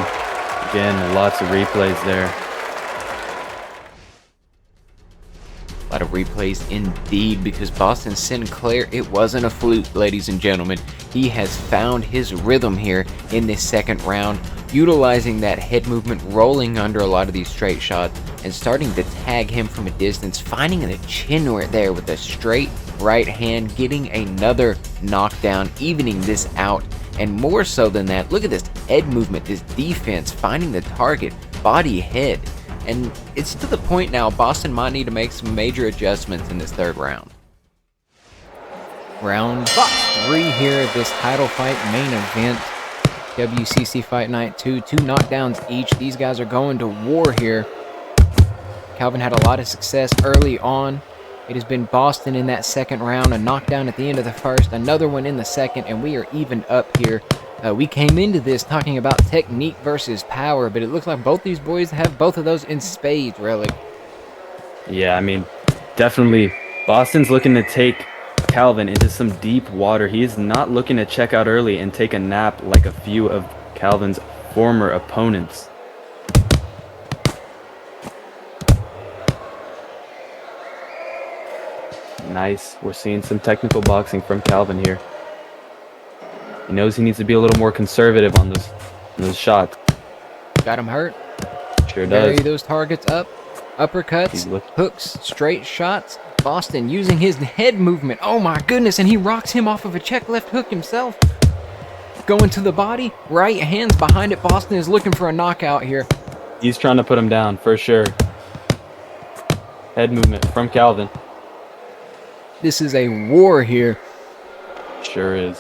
again, lots of replays there. A lot of replays indeed, because Boston Sinclair, it wasn't a fluke, ladies and gentlemen. He has found his rhythm here in this second round, utilizing that head movement, rolling under a lot of these straight shots, and starting to tag him from a distance, finding the chin there with a straight right hand, getting another knockdown, evening this out. And more so than that, look at this head movement, this defense, finding the target, body, head. And it's to the point now Boston might need to make some major adjustments in this third round. Round 3 here of this title fight main event. WCC Fight Night 2, 2 knockdowns each. These guys are going to war here. Calvin had a lot of success early on. It has been Boston in that second round, a knockdown at the end of the first, another one in the second, and we are even up here. We came into this talking about technique versus power, but it looks like both these boys have both of those in spades, really. Yeah, I mean, definitely Boston's looking to take Calvin into some deep water. He is not looking to check out early and take a nap like a few of Calvin's former opponents. Nice. We're seeing some technical boxing from Calvin here. He knows he needs to be a little more conservative on those shots. Got him hurt. Sure Bury does. those targets up. Uppercuts, hooks, straight shots. Boston using his head movement. Oh my goodness, and he rocks him off of a check left hook himself. Going to the body, right hands behind it. Boston is looking for a knockout here. He's trying to put him down for sure. Head movement from Calvin. This is a war here. Sure is.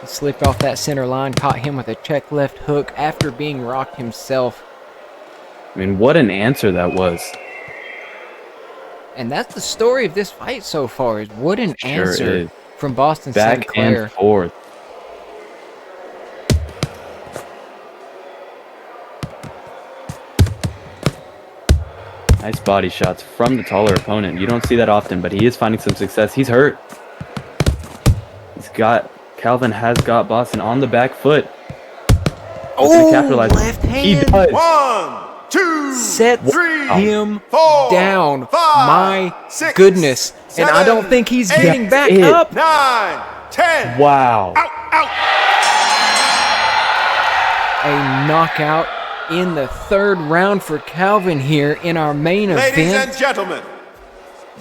He slipped off that center line, caught him with a check left hook after being rocked himself. I mean, what an answer that was. And that's the story of this fight so far, is what an Sure answer is. from Boston Back Sinclair. and forth. Nice body shots from the taller opponent. You don't see that often, but he is finding some success. He's hurt. Calvin has got Boston on the back foot. Oh, capitalize. left hand. He does. 1, 2, Sets 3, him 4, down. 5, My 6, goodness. And I don't 7, think he's 8, getting back it. up. 9, 10. Wow. Out, out. A knockout in the third round for Calvin here in our main Ladies event. and gentlemen,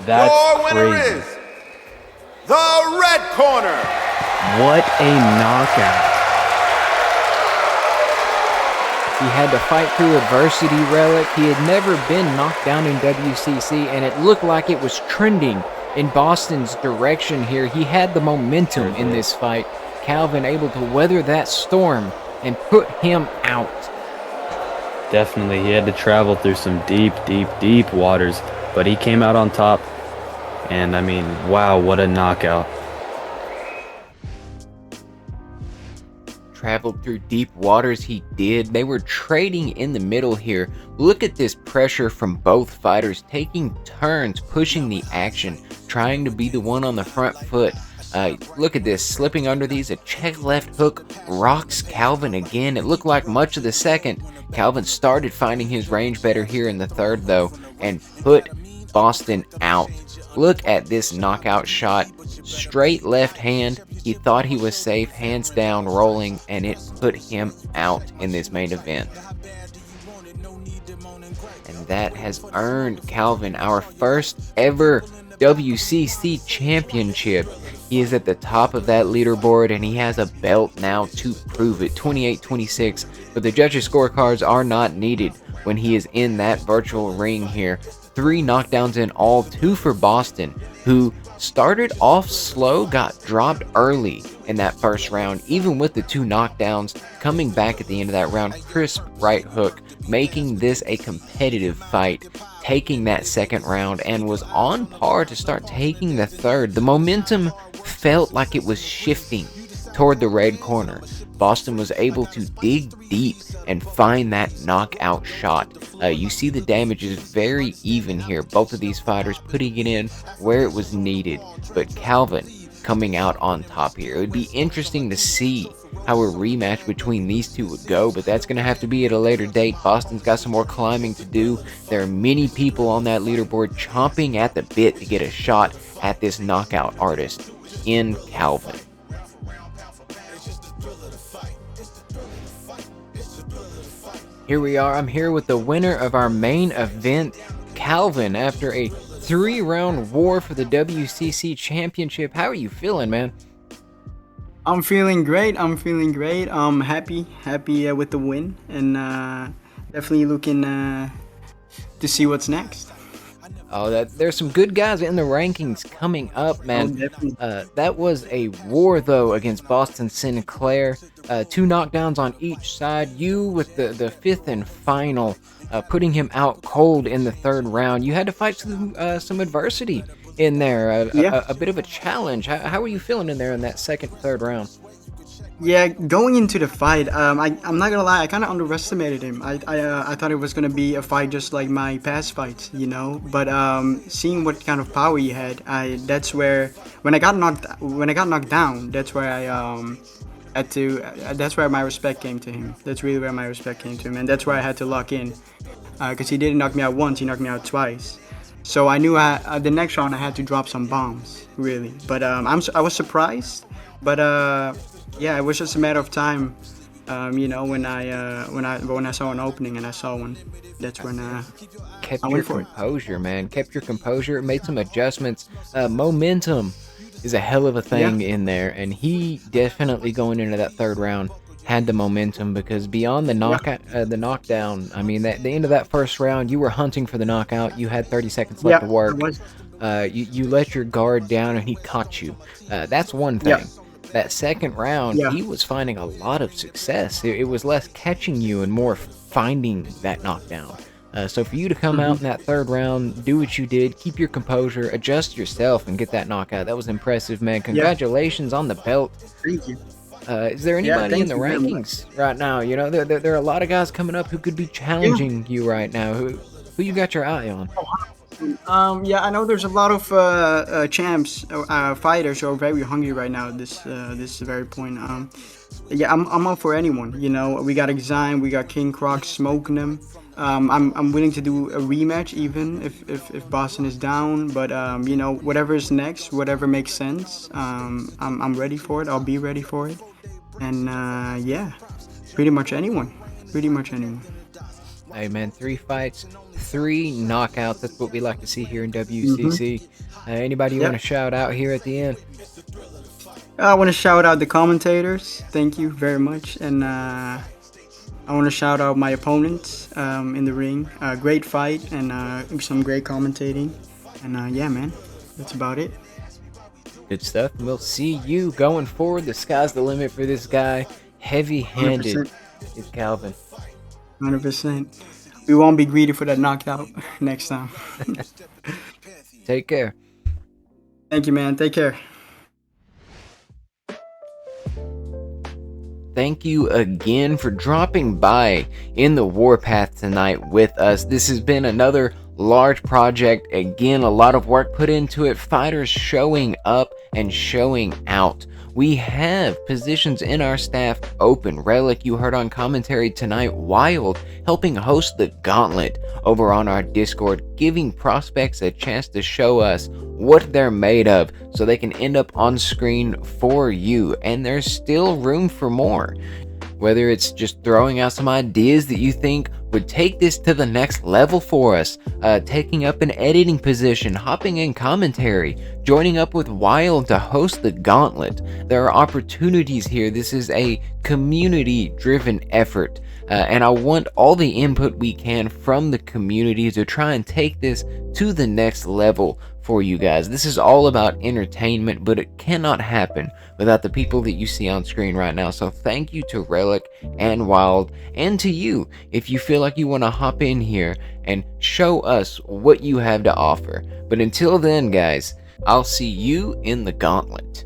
That's your winner crazy. is the red corner. What a knockout. He had to fight through adversity, Relic. He had never been knocked down in WCC, and it looked like it was trending in Boston's direction here. He had the momentum in this fight. Calvin able to weather that storm and put him out. Definitely, he had to travel through some deep, deep, deep waters, but he came out on top. And I mean, wow, what a knockout. traveled through deep waters, he did. They were trading in the middle here. Look at this pressure from both fighters, taking turns, pushing the action, trying to be the one on the front foot. Look at this, slipping under these, a check left hook, rocks Calvin again. It looked like much of the second. Calvin started finding his range better here in the third though, and put Boston out. Look at this knockout shot, straight left hand. He thought he was safe, hands down, rolling, and it put him out in this main event. And that has earned Calvin our first ever WCC championship. He is at the top of that leaderboard, and he has a belt now to prove it. 28-26, but the judges' scorecards are not needed when he is in that virtual ring here. 3 knockdowns in all, 2 for Boston, who started off slow, got dropped early in that first round, even with the 2 knockdowns, coming back at the end of that round, crisp right hook, making this a competitive fight, taking that second round, and was on par to start taking the third. The momentum felt like it was shifting toward the red corner. Boston was able to dig deep and find that knockout shot. You see the damage is very even here. Both of these fighters putting it in where it was needed, but Calvin coming out on top here. It would be interesting to see how a rematch between these two would go, but that's going to have to be at a later date. Boston's got some more climbing to do. There are many people on that leaderboard chomping at the bit to get a shot at this knockout artist in Calvin. Here we are. I'm here with the winner of our main event, Calvin, after a 3-round war for the WCC championship. How are you feeling, man? I'm feeling great. I'm happy with the win, and definitely looking to see what's next. Oh, there's some good guys in the rankings coming up, man. Oh, definitely. That was a war, though, against Boston Sinclair. 2 knockdowns on each side. You with the 5th and final, putting him out cold in the 3rd round. You had to fight some adversity in there, a bit of a challenge. How were you feeling in there in that 2nd, 3rd round? Yeah, going into the fight, I'm not gonna lie, I kind of underestimated him. I thought it was gonna be a fight just like my past fights, you know. But seeing what kind of power he had, that's where when I got knocked down, that's where that's where my respect came to him. That's really where my respect came to him, and that's where I had to lock in, because he didn't knock me out once, he knocked me out twice. So I knew the next round I had to drop some bombs, really. But I was surprised, but yeah, it was just a matter of time. You know, when I saw an opening and I saw one, that's when kept I your went for it. composure, man. Kept your composure. Made some adjustments. Momentum is a hell of a thing in there, and he definitely going into that 3rd round had the momentum, because beyond the knockdown, I mean, the end of that 1st round, you were hunting for the knockout. You had 30 seconds left to work. You let your guard down and he caught you. That's one thing. That 2nd round, he was finding a lot of success. It was less catching you and more finding that knockdown. So for you to come out in that 3rd round, do what you did, keep your composure, adjust yourself, and get that knockout, that was impressive, man. Congratulations on the belt. Thank you. Is there anybody in the rankings right now? You know, there are a lot of guys coming up who could be challenging you right now. Who you got your eye on? Yeah, I know there's a lot of champs, fighters who are very hungry right now at this very point. Yeah, I'm up for anyone. You know, we got Exime, we got King Croc, Smokinem. I'm willing to do a rematch even if Boston is down. But you know, whatever is next, whatever makes sense, I'm ready for it. I'll be ready for it. And yeah, pretty much anyone. Hey man, 3 fights, 3 knockouts. That's what we like to see here in WCC. Anybody you want to shout out here at the end? I want to shout out the commentators. Thank you very much. And I want to shout out my opponents in the ring. Great fight and some great commentating. And yeah, man, that's about it. Good stuff. We'll see you going forward. The sky's the limit for this guy. Heavy-handed 100%. is Calvin. 100%. We won't be greedy for that knockout next time. Take care. Thank you, man. Take care. thank you again for dropping by in the Warpath tonight with us. This has been another large project. Again, a lot of work put into it. Fighters showing up and showing out. We have positions in our staff open. Relic, you heard on commentary tonight. Wild helping host the gauntlet over on our Discord, giving prospects a chance to show us what they're made of so they can end up on screen for you. And there's still room for more. Whether it's just throwing out some ideas that you think would take this to the next level for us, taking up an editing position, hopping in commentary, joining up with Wild to host the gauntlet. There are opportunities here. This is a community-driven effort, and I want all the input we can from the community to try and take this to the next level for you guys. This is all about entertainment, but it cannot happen without the people that you see on screen right now. So thank you to Relic and Wild, and to you if you feel like you want to hop in here and show us what you have to offer. But until then, guys, I'll see you in the gauntlet.